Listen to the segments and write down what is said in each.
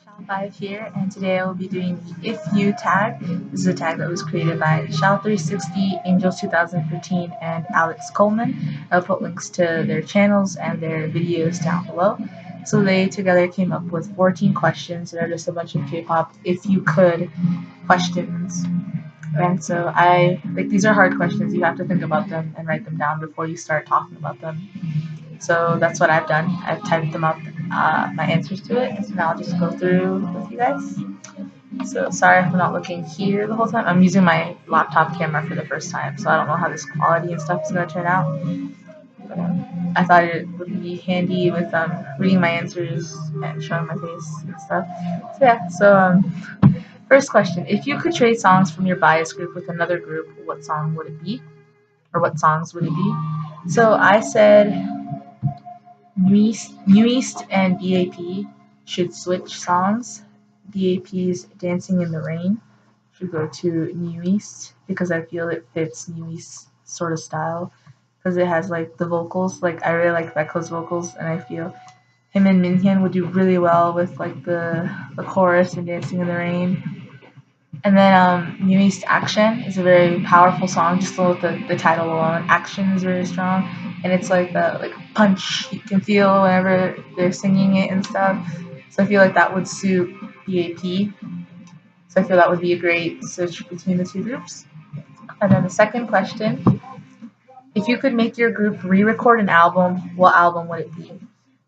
Shal5 here, and today I will be doing the If You tag. This is a tag that was created by Shal360, Angels 2013, and Alex Coleman. I'll put links to their channels and their videos down below. So they together came up with 14 questions that are just a bunch of K-pop if you could questions. And so these are hard questions. You have to think about them and write them down before you start talking about them. So that's what I've done. I've typed them up, my answers to it, and so now I'll just go through with you guys. So sorry if I'm not looking here the whole time. I'm using my laptop camera for the first time, so I don't know how this quality and stuff is going to turn out. But I thought it would be handy with reading my answers and showing my face and stuff. So yeah, first question. If you could trade songs from your bias group with another group, what song would it be? Or what songs would it be? So I said New East and BAP should switch songs. BAP's Dancing in the Rain should go to New East because I feel it fits New East sort of style because it has like the vocals. Like I really like Becca's vocals, and I feel him and Minhyun would do really well with like the chorus and Dancing in the Rain. And then New East Action is a very powerful song. Just with the title alone, Action is very strong, and it's like a punch you can feel whenever they're singing it and stuff. So I feel like that would suit BAP. So I feel that would be a great switch between the two groups. And then the second question: if you could make your group re-record an album, what album would it be?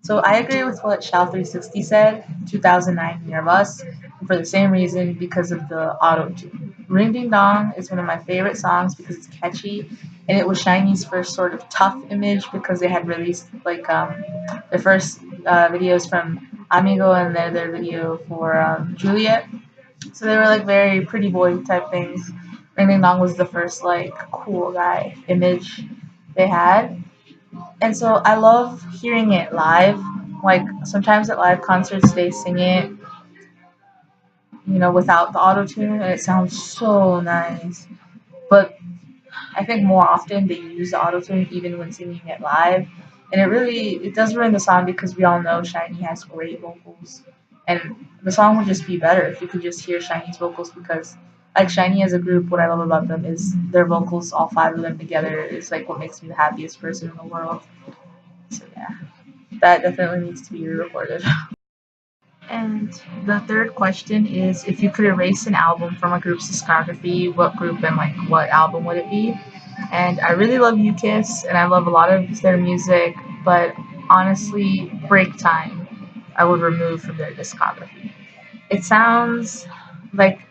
So I agree with what Shal360 said, 2009 Year of Us, for the same reason because of the auto-tune. Ring Ding Dong is one of my favorite songs because it's catchy, and it was SHINee's first sort of tough image because they had released like their first videos from Amigo and their video for Juliet. So they were like very pretty boy type things. Ring Ding Dong was the first like cool guy image they had. And so I love hearing it live. Like sometimes at live concerts they sing it, without the auto tune, and it sounds so nice. But I think more often they use the auto tune even when singing it live, and it does ruin the song because we all know SHINee has great vocals, and the song would just be better if you could just hear SHINee's vocals because. Like SHINee as a group, what I love about them is their vocals, all five of them together, is like what makes me the happiest person in the world. So yeah, that definitely needs to be re-recorded. And the third question is if you could erase an album from a group's discography, what group and like what album would it be? And I really love UKISS and I love a lot of their music, but honestly, Break Time I would remove from their discography. It sounds like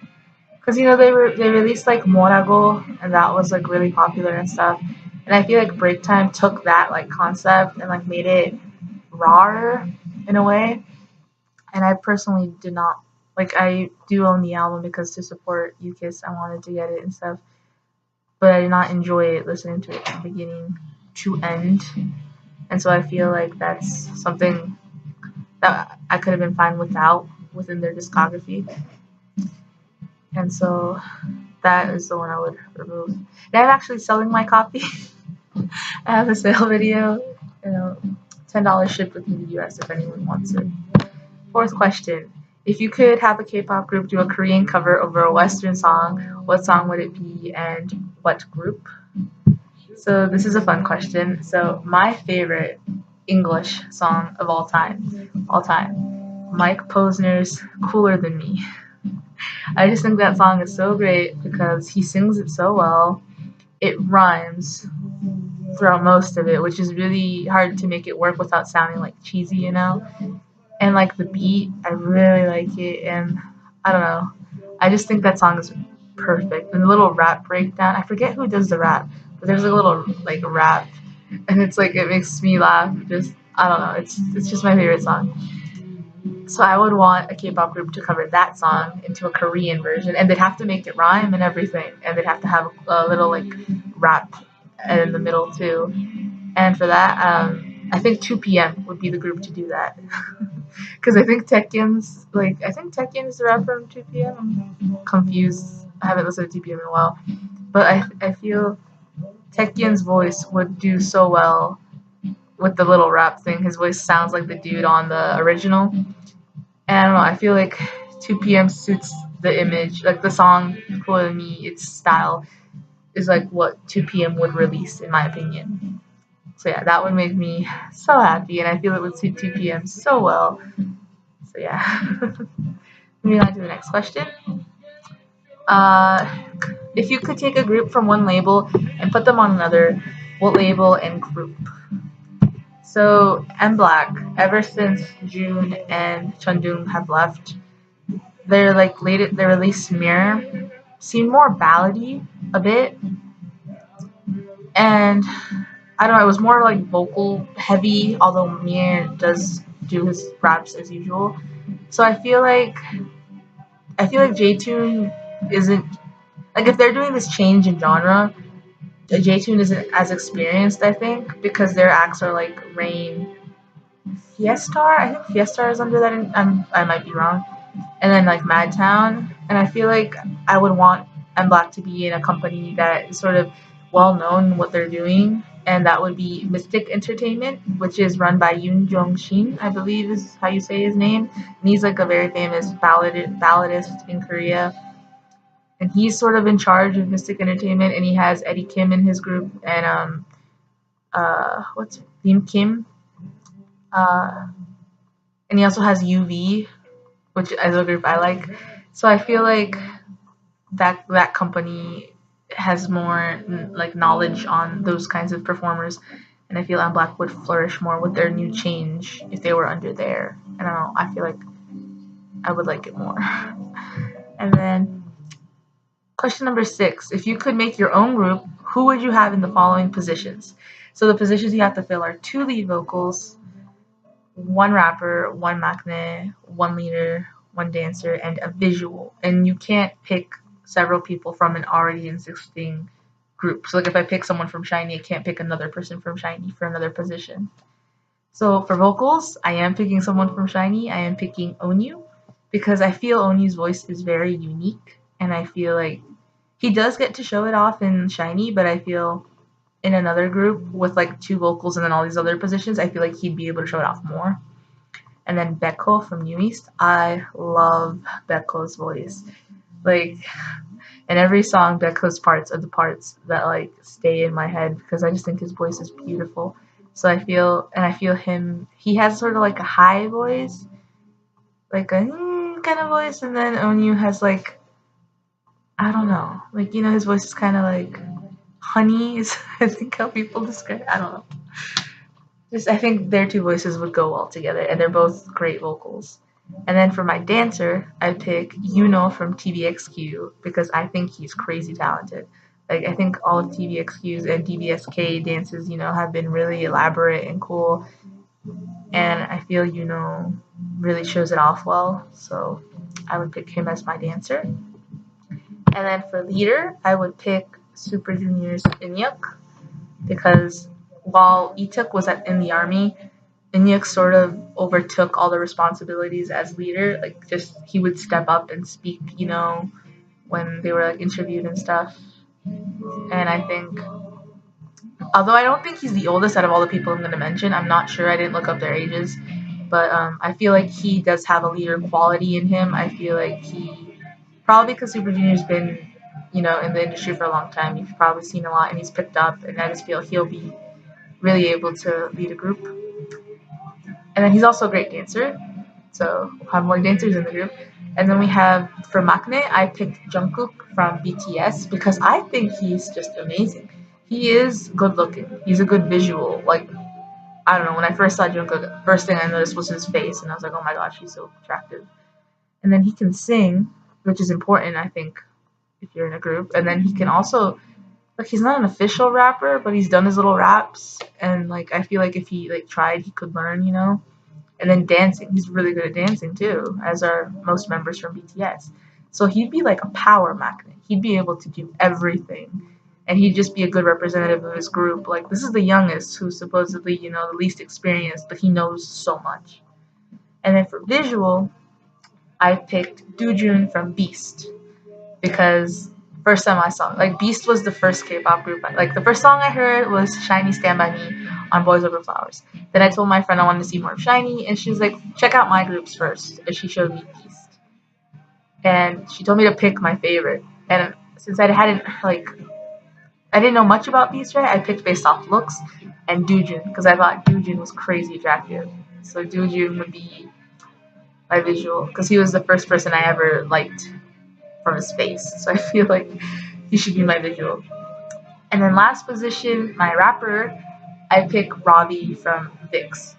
because they released like Morago and that was like really popular and stuff. And I feel like Break Time took that like concept and like made it rawer in a way. And I personally did not like. I do own the album because to support UKISS, I wanted to get it and stuff. But I did not enjoy it listening to it from beginning to end. And so I feel like that's something that I could have been fine without within their discography. And so that is the one I would remove. And I'm actually selling my copy. I have a sale video, $10 shipped within the US if anyone wants it. Fourth question. If you could have a K-pop group do a Korean cover over a Western song, what song would it be and what group? So this is a fun question. So my favorite English song of all time, Mike Posner's Cooler Than Me. I just think that song is so great because he sings it so well. It rhymes throughout most of it, which is really hard to make it work without sounding like cheesy. And like the beat, I really like it, and I don't know, I just think that song is perfect. And the little rap breakdown, I forget who does the rap, but there's a little like rap, and it's like it makes me laugh. Just I don't know, it's just my favorite song. So I would want a K-pop group to cover that song into a Korean version, and they'd have to make it rhyme and everything, and they'd have to have a little like rap in the middle too. And for that, I think 2PM would be the group to do that. Because I think Tekken is the rapper from 2PM. I'm confused. I haven't listened to 2PM in a while. But I feel Tekken's voice would do so well with the little rap thing. His voice sounds like the dude on the original. And I don't know, I feel like 2 p.m. suits the image, like the song for me, its style is like what 2 p.m. would release, in my opinion. So yeah, that would make me so happy, and I feel it would suit 2 p.m. so well. So yeah. Moving on to the next question. Uh, if you could take a group from one label and put them on another, what label and group? So M Black, ever since June and Chundung have left, their release Mirror seemed more ballady a bit, and I don't know, it was more like vocal heavy, although Mir does do his raps as usual. So I feel like J Tune isn't like if they're doing this change in genre, J Tune isn't as experienced, I think, because their acts are like Rain, Fiestar. I think Fiestar is under that. I might be wrong. And then like Madtown, and I feel like I would want M Black to be in a company that is sort of well known what they're doing, and that would be Mystic Entertainment, which is run by Yoon Jong Shin, I believe is how you say his name, and he's like a very famous balladist in Korea, and he's sort of in charge of Mystic Entertainment, and he has Eddie Kim in his group, and what's Lim Kim, uh, and he also has UV, which is a group I like. So I feel like that company has more like knowledge on those kinds of performers, and I feel M Black would flourish more with their new change if they were under there. I don't know. I feel like I would like it more. And then question number 6: if you could make your own group, who would you have in the following positions? So the positions you have to fill are 2 lead vocals, 1 rapper, 1 maknae, 1 leader, 1 dancer, and a visual. And you can't pick several people from an already existing group. So like if I pick someone from Shiny, I can't pick another person from Shiny for another position. So for vocals, I am picking someone from Shiny. I am picking Onyu because I feel Onyu's voice is very unique, and I feel like he does get to show it off in Shiny, but I feel in another group with like 2 vocals and then all these other positions, I feel like he'd be able to show it off more. And then Beko from New East, I love Beko's voice. Like in every song, Beko's parts are the parts that like stay in my head because I just think his voice is beautiful. So I feel him. He has sort of like a high voice, like a kind of voice, and then Onyu has like I don't know, like his voice is kind of like honey is I think how people describe. I don't know. Just I think their 2 voices would go well together, and they're both great vocals. And then for my dancer, I pick Yuno from TVXQ because I think he's crazy talented. Like I think all of TVXQ's and DBSK dances, have been really elaborate and cool, and I feel really shows it off well. So I would pick him as my dancer. And then for leader, I would pick Super Junior's Inyuk because while Ituk was in the army, Inyuk sort of overtook all the responsibilities as leader. Like, just he would step up and speak, when they were like interviewed and stuff. And I think, although I don't think he's the oldest out of all the people I'm going to mention, I'm not sure. I didn't look up their ages, but I feel like he does have a leader quality in him. I feel like he probably because Super Junior's been, in the industry for a long time. You've probably seen a lot, and he's picked up. And I just feel he'll be really able to lead a group. And then he's also a great dancer. So we'll have more dancers in the group. And then we have for maknae, I picked Jungkook from BTS because I think he's just amazing. He is good looking. He's a good visual. Like I don't know, when I first saw Jungkook, first thing I noticed was his face, and I was like, oh my gosh, he's so attractive. And then he can sing, which is important, I think, if you're in a group. And then he can also like he's not an official rapper, but he's done his little raps, and like I feel like if he like tried, he could learn. And then dancing, he's really good at dancing too, as are most members from BTS. So he'd be like a power magnet. He'd be able to do everything, and he'd just be a good representative of his group. Like this is the youngest, who's supposedly the least experienced, but he knows so much. And then for visual, I picked Doojun from Beast because first time I saw like Beast was the first K-pop group. Like the first song I heard was "Shiny Stand by Me" on Boys Over Flowers. Then I told my friend I wanted to see more of Shiny, and she was like, check out my groups first. And she showed me Beast. And she told me to pick my favorite. And since I didn't know much about Beast, right? I picked based off looks and Doojun because I thought Doojun was crazy attractive. So Doojun would be my visual because he was the first person I ever liked from his face. So I feel like he should be my visual. And then last position, my rapper, I pick Robbie from Vix.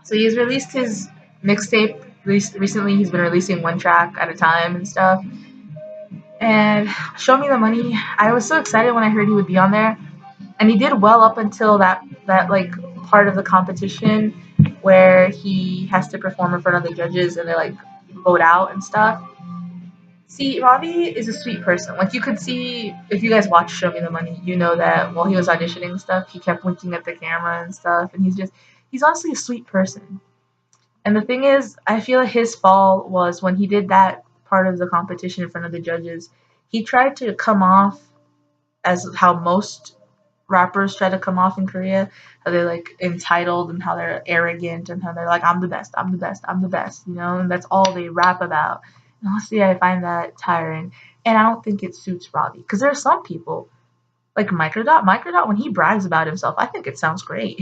So he's released his mixtape. Recently, he's been releasing one track at a time and stuff. And Show Me the Money, I was so excited when I heard he would be on there. And he did well up until that like part of the competition where he has to perform in front of the judges and they like vote out and stuff. See, Ravi is a sweet person. Like you could see if you guys watch Show Me the Money, you know that while he was auditioning and stuff, he kept winking at the camera and stuff, and he's honestly a sweet person. And the thing is, I feel like his fall was when he did that part of the competition in front of the judges. He tried to come off as how most rappers try to come off in Korea, how they're like entitled and how they're arrogant and how they're like, I'm the best, I'm the best, I'm the best, you know, and that's all they rap about. And honestly, I find that tiring. And I don't think it suits Robbie. Because there are some people, like Microdot, when he brags about himself, I think it sounds great.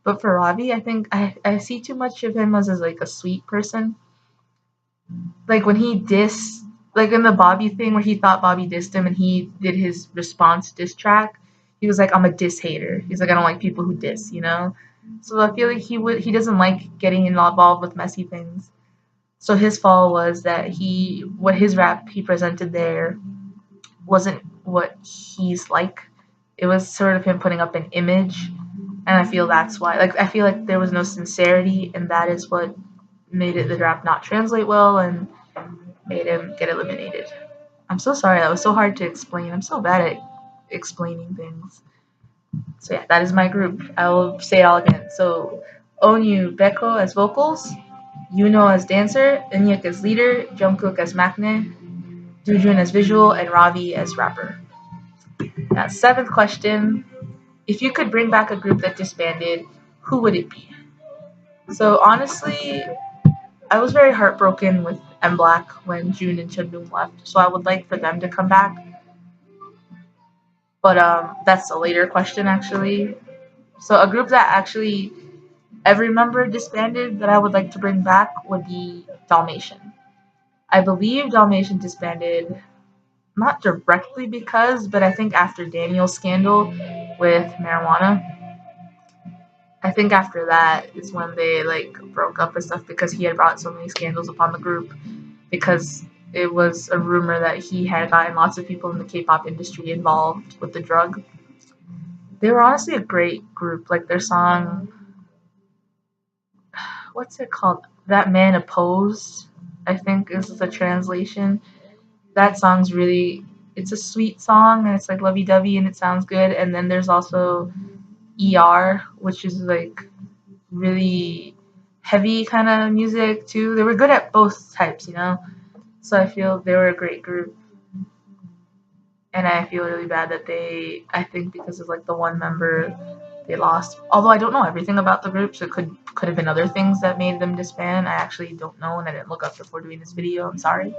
But for Robbie, I think I see too much of him as like a sweet person. Like when he like in the Bobby thing where he thought Bobby dissed him and he did his response diss track, he was like, I'm a diss hater. He's like, I don't like people who diss, you know? So I feel like he doesn't like getting involved with messy things. So his fall was that what his rap he presented there wasn't what he's like. It was sort of him putting up an image. And I feel that's why, like, I feel like there was no sincerity, and that is what made the rap not translate well and made him get eliminated. I'm so sorry. That was so hard to explain. I'm so bad at explaining things. So yeah, that is my group. I will say it all again. So Onyu Beko as vocals, Yuno as dancer, Eunhyuk as leader, Jungkook as maknae, Doojun as visual, and Ravi as rapper. Now, seventh question. If you could bring back a group that disbanded, who would it be? So honestly, I was very heartbroken with M Black when June and Chundoom left. So I would like for them to come back. But that's a later question actually. So a group that actually every member disbanded that I would like to bring back would be Dalmatian. I believe Dalmatian disbanded not directly because, but I think after Daniel's scandal with marijuana. I think after that is when they like broke up and stuff because he had brought so many scandals upon the group because it was a rumor that he had gotten lots of people in the K-pop industry involved with the drug. They were honestly a great group. Like their song, what's it called? That Man Opposed, I think is the translation. That song's really, it's a sweet song and it's like lovey-dovey and it sounds good. And then there's also ER, which is like really heavy kind of music too. They were good at both types, you know. So I feel they were a great group, and I feel really bad that I think because of like the one member, they lost. Although I don't know everything about the group, so it could have been other things that made them disband. I actually don't know, and I didn't look up before doing this video. I'm sorry.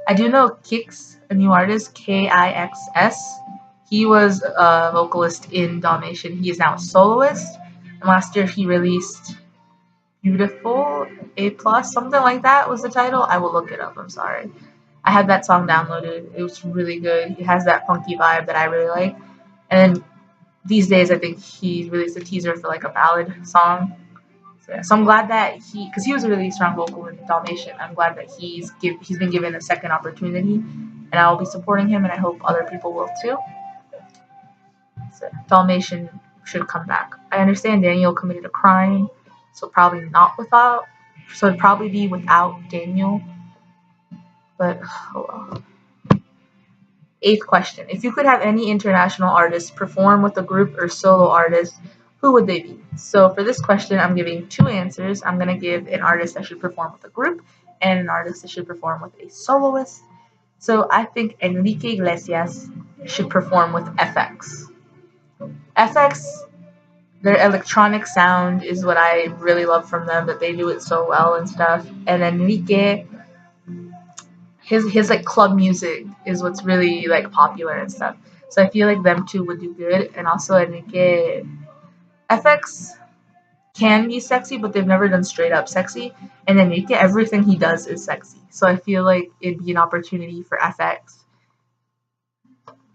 I do know Kix, a new artist, Kixs. He was a vocalist in Dalmatian. He is now a soloist. And last year he released Beautiful A plus, something like that was the title. I will look it up. I'm sorry. I had that song downloaded. It was really good. It has that funky vibe that I really like. And then these days, I think he released a teaser for like a ballad song. So, yeah. So I'm glad that because he was a really strong vocal in Dalmatian. I'm glad that he's been given a second opportunity, and I will be supporting him, and I hope other people will too. So Dalmatian should come back. I understand Daniel committed a crime, so probably not without. So it'd probably be without Daniel. But oh well. Eighth question. If you could have any international artist perform with a group or solo artist, who would they be? So for this question, I'm giving two answers. I'm going to give an artist that should perform with a group and an artist that should perform with a soloist. So I think Enrique Iglesias should perform with FX. FX Their electronic sound is what I really love from them, that they do it so well and stuff. And Enrique, his like club music is what's really like popular and stuff. So I feel like them two would do good. And also Enrique, FX can be sexy, but they've never done straight up sexy. And Enrique, everything he does is sexy. So I feel like it'd be an opportunity for FX.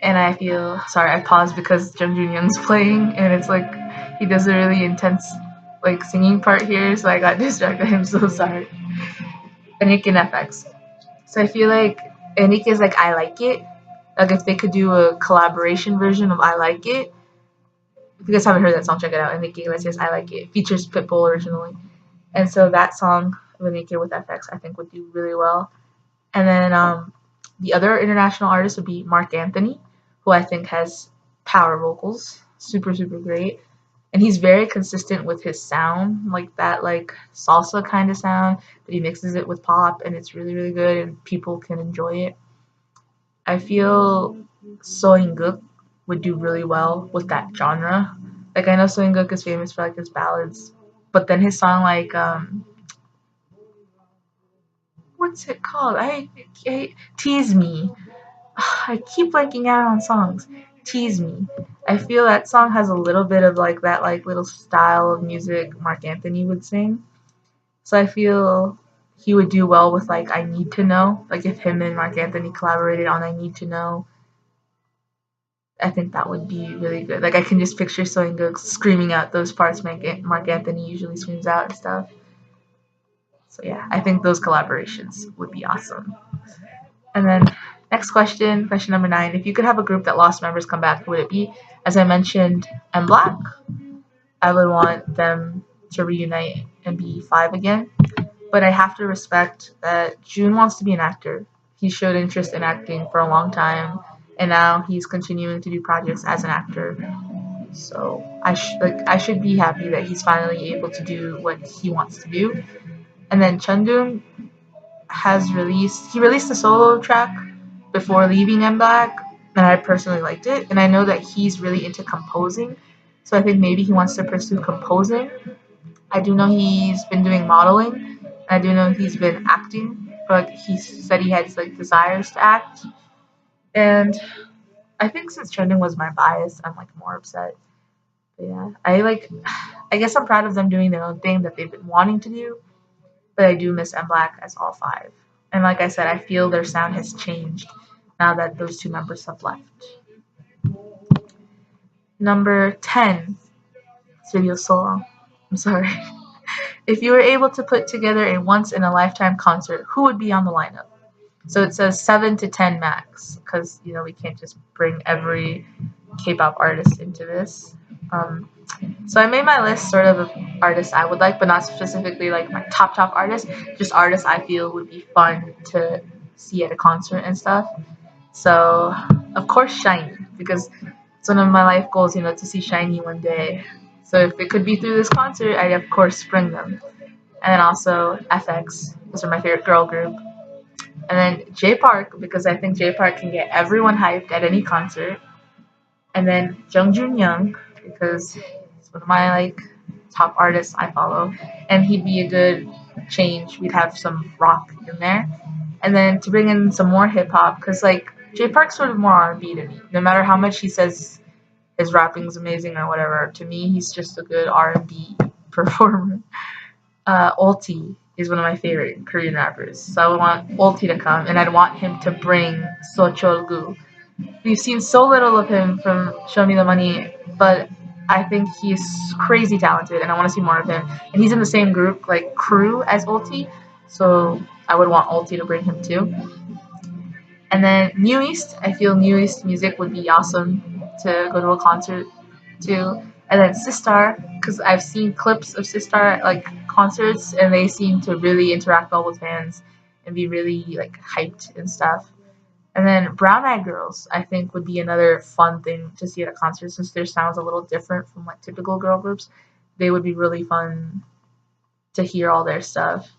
And I feel sorry, I paused because Jung Jun Young's playing, and it's like he does a really intense like singing part here, so I got distracted. I'm so sorry. Enrique and FX. So I feel like Enrique's like I Like It. Like if they could do a collaboration version of I Like It. If you guys haven't heard that song, check it out. Enrique Iglesias I Like It features Pitbull originally. And so that song, Renike with FX, I think would do really well. And then the other international artist would be Mark Anthony, who I think has power vocals, super super great, and he's very consistent with his sound, like that like salsa kind of sound, but he mixes it with pop, and it's really really good, and people can enjoy it. I feel Soinguk would do really well with that genre. Like I know Soinguk is famous for like his ballads, but then his song like what's it called? I Tease Me. I keep blanking out on songs. Tease Me. I feel that song has a little bit of like that like little style of music Mark Anthony would sing. So I feel he would do well with like I Need to Know. Like if him and Mark Anthony collaborated on I Need to Know, I think that would be really good. Like I can just picture Soinga screaming out those parts Mark Anthony usually screams out and stuff. So yeah, I think those collaborations would be awesome. And then next question, question number 9. If you could have a group that lost members come back, who would it be? As I mentioned, M Black. I would want them to reunite and be five again. But I have to respect that June wants to be an actor. He showed interest in acting for a long time, and now he's continuing to do projects as an actor. So I should be happy that he's finally able to do what he wants to do. And then Chundung he released a solo track before leaving M Black, and I personally liked it. And I know that he's really into composing, so I think maybe he wants to pursue composing. I do know he's been doing modeling. I do know he's been acting, but he said he had like desires to act. And I think since trending was my bias, I'm like more upset. But yeah, I guess I'm proud of them doing their own thing that they've been wanting to do, but I do miss M Black as all five. And like I said, I feel their sound has changed now that those two members have left. Number 10. This video's so long. I'm sorry. If you were able to put together a once in a lifetime concert, who would be on the lineup? So it says 7 to 10 max, because we can't just bring every K-pop artist into this. So I made my list sort of artists I would like, but not specifically like my top artists. Just artists I feel would be fun to see at a concert and stuff. So of course Shiny, because it's one of my life goals, to see Shiny one day. So if it could be through this concert, I'd of course bring them. And then also FX, those are my favorite girl group. And then J Park, because I think J Park can get everyone hyped at any concert. And then Jung Jun Young, because he's one of my like top artists I follow, and he'd be a good change. We'd have some rock in there, and then to bring in some more hip hop, because like J Park's sort of more R&B to me. No matter how much he says his rapping's amazing or whatever, to me he's just a good R&B performer. Ulti is one of my favorite Korean rappers, so I would want Ulti to come, and I'd want him to bring Sochol We've seen so little of him from Show Me the Money, but I think he's crazy talented, and I want to see more of him. And he's in the same group, like crew, as Ulti, so I would want Ulti to bring him too. And then New East, I feel New East music would be awesome to go to a concert to. And then Sistar, because I've seen clips of Sistar at like concerts, and they seem to really interact well with fans and be really like hyped and stuff. And then Brown Eyed Girls, I think, would be another fun thing to see at a concert, since their sound's a little different from like typical girl groups. They would be really fun to hear all their stuff.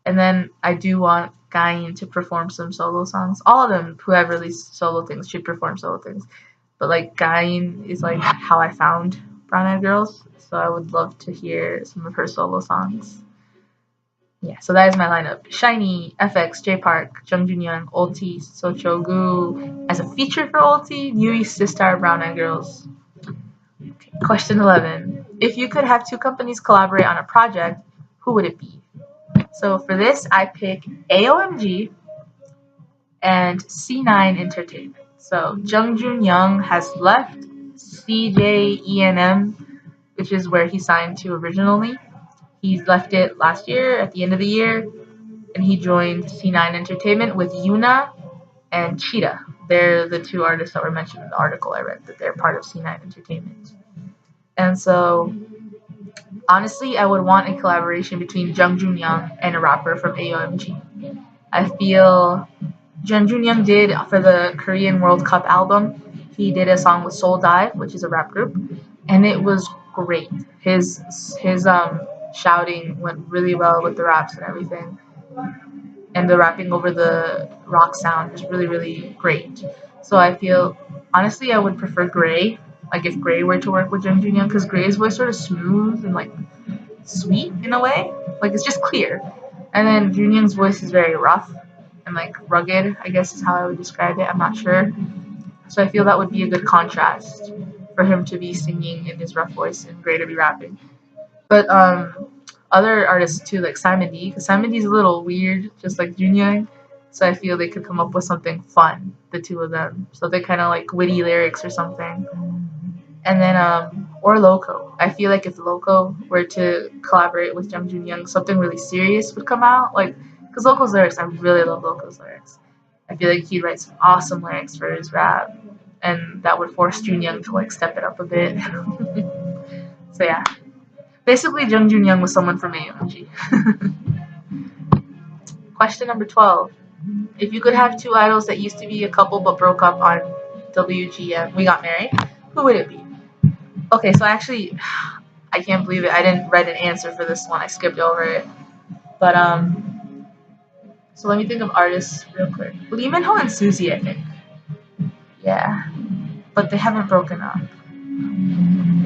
And then I do want Gain to perform some solo songs. All of them who have released solo things should perform solo things. But like Gain is like how I found Brown Eyed Girls. So I would love to hear some of her solo songs. Yeah, so that is my lineup. Shiny, FX, J Park, Jung Jun Young, Ulti, Socho Gu as a feature for Ulti, Yui, Sistar, Brown Eyed Girls. Okay. Question 11. If you could have two companies collaborate on a project, who would it be? So for this, I pick AOMG and C9 Entertainment. So Jung Jun Young has left CJENM, which is where he signed to originally. He left it last year at the end of the year, and he joined C9 Entertainment with Yuna and Cheetah. They're the two artists that were mentioned in the article I read, that they're part of C9 Entertainment. And so, honestly, I would want a collaboration between Jung Jun Young and a rapper from AOMG. I feel Jung Jun Young did for the Korean World Cup album. He did a song with Soul Dive, which is a rap group, and it was great. His shouting went really well with the raps and everything, and the rapping over the rock sound was really really great. So I feel honestly I would prefer Gray. Like if Gray were to work with Jung Jun Young, because Gray's voice sort of smooth and like sweet in a way, like it's just clear, and then Jun Young's voice is very rough and like rugged, I guess is how I would describe it. I'm not sure. So I feel that would be a good contrast for him to be singing in his rough voice and Gray to be rapping. But other artists too, like Simon D, because Simon D's a little weird, just like Jun Young. So I feel they could come up with something fun, the two of them. So they kind of like witty lyrics or something. And then or Loco. I feel like if Loco were to collaborate with Jung Jun Young, something really serious would come out. Like, because Loco's lyrics, I really love Loco's lyrics. I feel like he'd write some awesome lyrics for his rap, and that would force Jun Young to like step it up a bit. So yeah, basically Jung Jun Young was someone from AOMG. Question number 12. If you could have two idols that used to be a couple but broke up on WGM, We Got Married, who would it be? Okay, so actually, I can't believe it. I didn't write an answer for this one. I skipped over it. But so let me think of artists real quick. Lee Min Ho and Suzy, I think. Yeah, but they haven't broken up.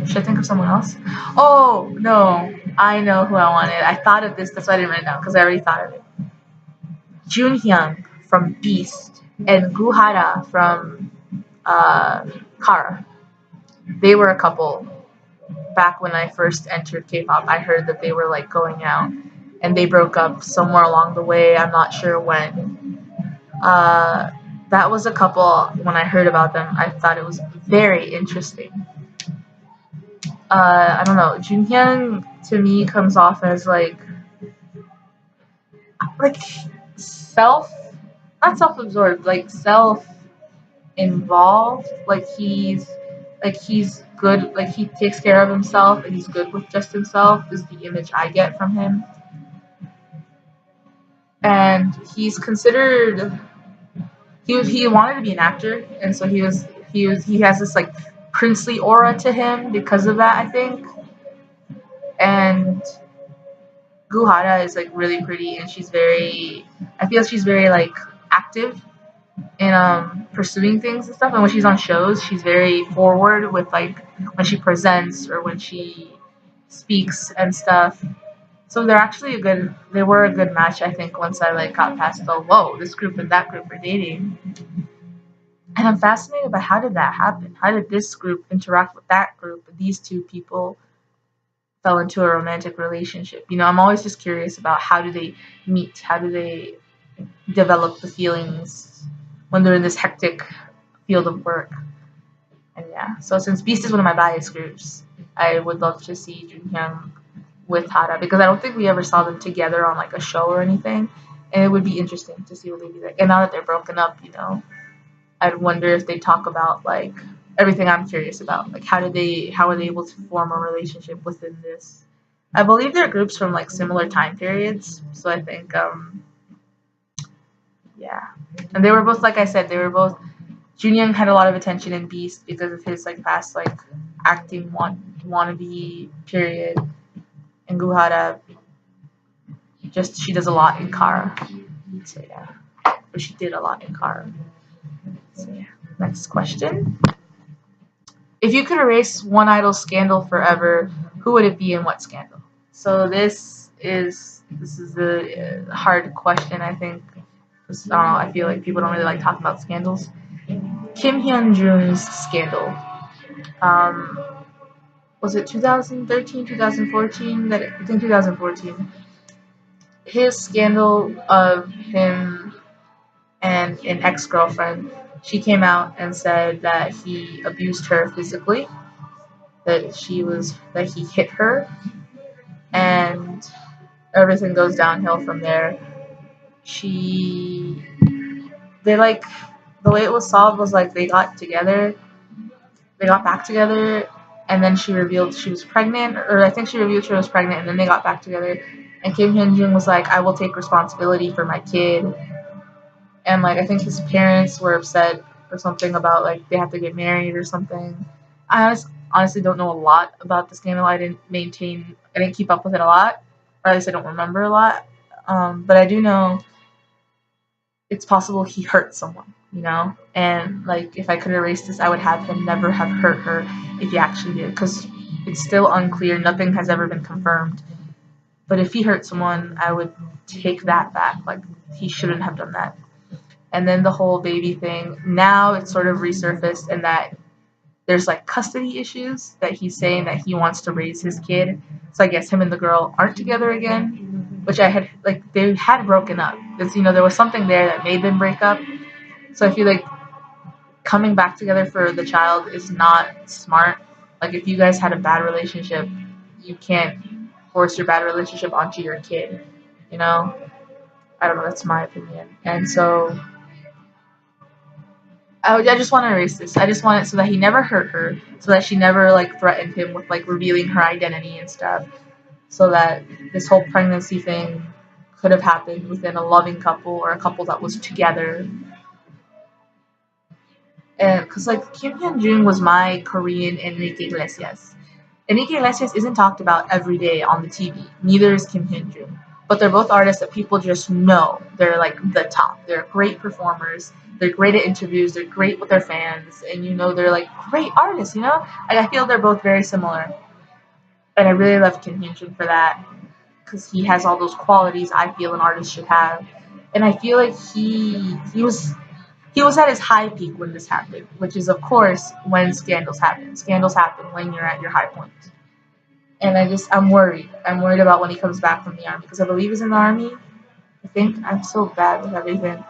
Should I think of someone else? Oh no, I know who I wanted. I thought of this. That's why I didn't write it down because I already thought of it. Jun Hyun from Beast and Guhara from Kara. They were a couple back when I first entered K-pop. I heard that they were like going out, and they broke up somewhere along the way. I'm not sure when. That was a couple. When I heard about them, I thought it was very interesting. I don't know. Junhyun to me comes off as like self, not self-absorbed, like self-involved. Like he's good. Like he takes care of himself and he's good with just himself. Is the image I get from him. And he's considered. He wanted to be an actor, and so he has this like princely aura to him because of that, I think. And Guhara is like really pretty, and she's very. I feel she's very like active in pursuing things and stuff. And when she's on shows, she's very forward with like when she presents or when she speaks and stuff. So they're actually a good. They were a good match, I think. Once I like got past the whoa, this group and that group are dating, and I'm fascinated by how did that happen? How did this group interact with that group? These two people fell into a romantic relationship. I'm always just curious about how do they meet? How do they develop the feelings when they're in this hectic field of work? And yeah, so since Beast is one of my bias groups, I would love to see Junhyun with Hara because I don't think we ever saw them together on like a show or anything. And it would be interesting to see what they'd be like. And now that they're broken up, I'd wonder if they talk about like everything I'm curious about. Like how are they able to form a relationship within this? I believe they're groups from like similar time periods. So I think yeah. And they were both, like I said, Junyoung had a lot of attention in Beast because of his like past like acting wannabe period. And Guhara she does a lot in Kara. So yeah. Or she did a lot in Kara. So yeah. Next question. If you could erase one idol scandal forever, who would it be and what scandal? So this is a hard question. I think. 'Cause, I don't know. I feel like people don't really like talking about scandals. Kim Hyun Jun's scandal. Um, was it 2013, 2014? I think 2014. His scandal of him and an ex-girlfriend. She came out and said that he abused her physically, that he hit her, and everything goes downhill from there. She they like the way it was solved was like they got back together, and then she revealed she was pregnant, or I think she revealed she was pregnant, and then they got back together. And Kim Hyun Jung was like, "I will take responsibility for my kid," and like I think his parents were upset or something about like they have to get married or something. Honestly don't know a lot about the scandal. I didn't keep up with it a lot, or at least I don't remember a lot. But I do know it's possible he hurt someone, and like if I could erase this, I would have him never have hurt her if he actually did, because it's still unclear. Nothing has ever been confirmed. But if he hurt someone, I would take that back. Like he shouldn't have done that. And then the whole baby thing, now it's sort of resurfaced, and that there's like custody issues, that he's saying that he wants to raise his kid. So I guess him and the girl aren't together again, which I had like they had broken up. Because there was something there that made them break up. So I feel like coming back together for the child is not smart. Like if you guys had a bad relationship, you can't force your bad relationship onto your kid. You know, I don't know. That's my opinion. And so I just want to erase this. I just want it so that he never hurt her, so that she never like threatened him with like revealing her identity and stuff, so that this whole pregnancy thing could have happened within a loving couple or a couple that was together. And because like Kim Hyun Jun was my Korean Enrique Iglesias. Enrique Iglesias isn't talked about every day on the TV. Neither is Kim Hyun Jun. But they're both artists that people just know. They're like the top. They're great performers. They're great at interviews. They're great with their fans. And they're like great artists. Like I feel they're both very similar. And I really love Kim Hyun Jun for that. Because he has all those qualities I feel an artist should have. And I feel like he was at his high peak when this happened, which is of course when scandals happen. Scandals happen when you're at your high point. And I'm worried. I'm worried about when he comes back from the army, because I believe he's in the army. I think I'm so bad with everything.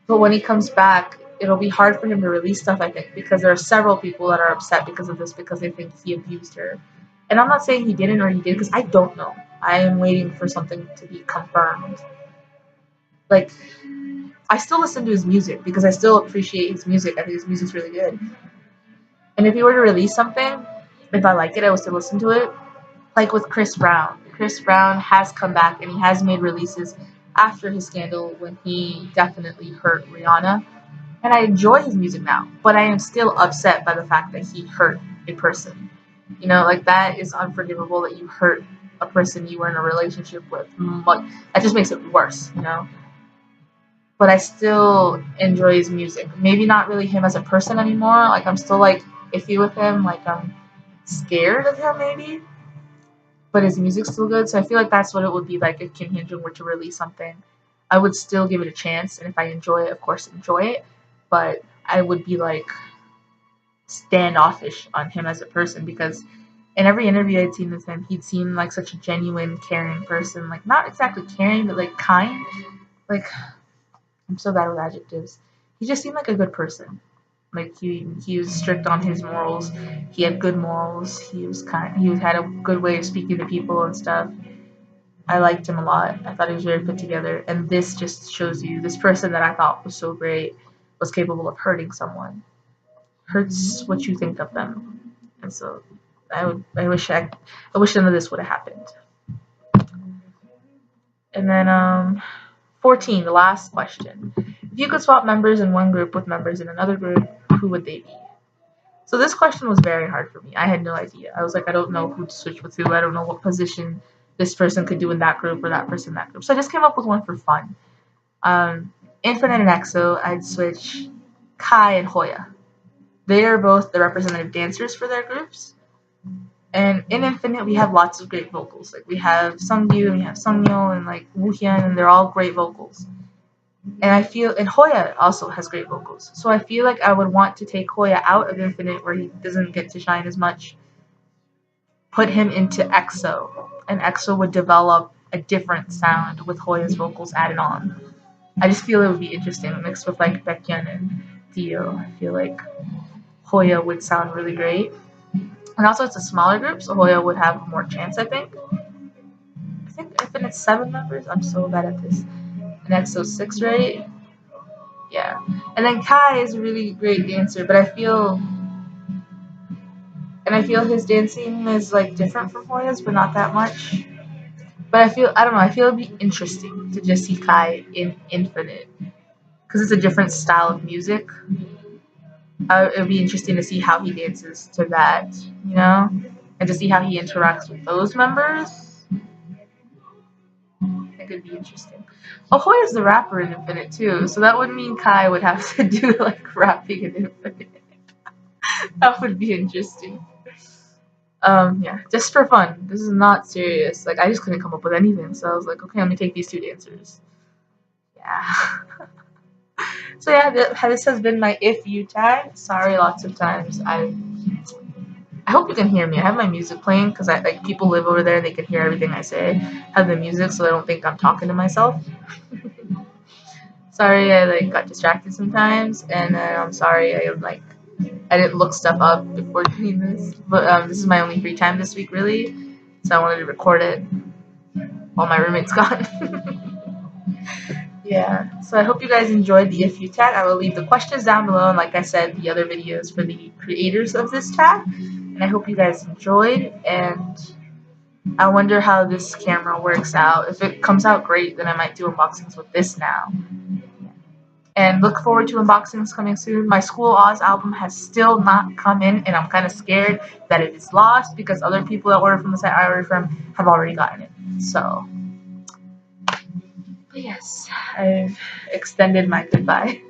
But when he comes back, it'll be hard for him to release stuff, I think, because there are several people that are upset because of this, because they think he abused her. And I'm not saying he didn't or he did, because I don't know. I am waiting for something to be confirmed. Like, I still listen to his music because I still appreciate his music. I think his music's really good. And if he were to release something, if I like it, I would still listen to it. Like with Chris Brown. Chris Brown has come back and he has made releases after his scandal when he definitely hurt Rihanna. And I enjoy his music now, but I am still upset by the fact that he hurt a person. Like that is unforgivable, that you hurt a person you were in a relationship with. But that just makes it worse. But I still enjoy his music. Maybe not really him as a person anymore. Like I'm still like iffy with him. Like I'm scared of him maybe. But his music's still good. So I feel like that's what it would be like if Kim Hyun Jung were to release something. I would still give it a chance, and if I enjoy it, of course, enjoy it. But I would be like standoffish on him as a person, because in every interview I'd seen with him, he'd seemed like such a genuine, caring person. Like not exactly caring, but like kind. Like I'm so bad with adjectives. He just seemed like a good person. Like he was strict on his morals. He had good morals. He was kind. Had a good way of speaking to people and stuff. I liked him a lot. I thought he was very put together. And this just shows you this person that I thought was so great was capable of hurting someone. Hurts what you think of them. And so I wish none of this would have happened. And then 14, the last question. If you could swap members in one group with members in another group, who would they be? So this question was very hard for me. I had no idea. I was like, I don't know who to switch with who. I don't know what position this person could do in that group or that person in that group. So I just came up with one for fun. Infinite and EXO, I'd switch Kai and Hoya. They are both the representative dancers for their groups. And in Infinite, we have lots of great vocals. Like we have Sungyu and we have Sungyeol and like Woohyun, and they're all great vocals. And I feel, and Hoya also has great vocals. So I feel like I would want to take Hoya out of Infinite, where he doesn't get to shine as much, put him into EXO, and EXO would develop a different sound with Hoya's vocals added on. I just feel it would be interesting mixed with like Baekhyun and Dio. I feel like Hoya would sound really great. And also, it's a smaller group, so Hoya would have more chance, I think. I think Infinite's 7 members. I'm so bad at this. And EXO 6, right? Yeah. And then Kai is a really great dancer, but I feel his dancing is like different from Hoya's, but not that much. But I don't know, I feel it'd be interesting to just see Kai in Infinite because it's a different style of music. It'd be interesting to see how he dances to that, you know, and to see how he interacts with those members. I think it'd be interesting. Oh, Hoya's the rapper in Infinite too, so that would mean Kai would have to do like rapping in Infinite. That would be interesting. Yeah, just for fun. This is not serious. Like I just couldn't come up with anything, so I was like, okay, I'm gonna take these 2 dancers. Yeah. So yeah, this has been my if you tag. Sorry, lots of times I hope you can hear me. I have my music playing because I like people live over there. They can hear everything I say. I have the music so I don't think I'm talking to myself. Sorry, I like got distracted sometimes, and I'm sorry I didn't look stuff up before doing this. But this is my only free time this week, really. So I wanted to record it while my roommate's gone. Yeah, so I hope you guys enjoyed the if you tag. I will leave the questions down below, and like I said, the other videos for the creators of this tag. And I hope you guys enjoyed, and I wonder how this camera works out. If it comes out great, then I might do unboxings with this now. And look forward to unboxings coming soon. My School Oz album has still not come in, and I'm kind of scared that it is lost because other people that order from the site I ordered from have already gotten it. So, but yes, I've extended my goodbye.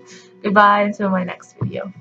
Goodbye until my next video.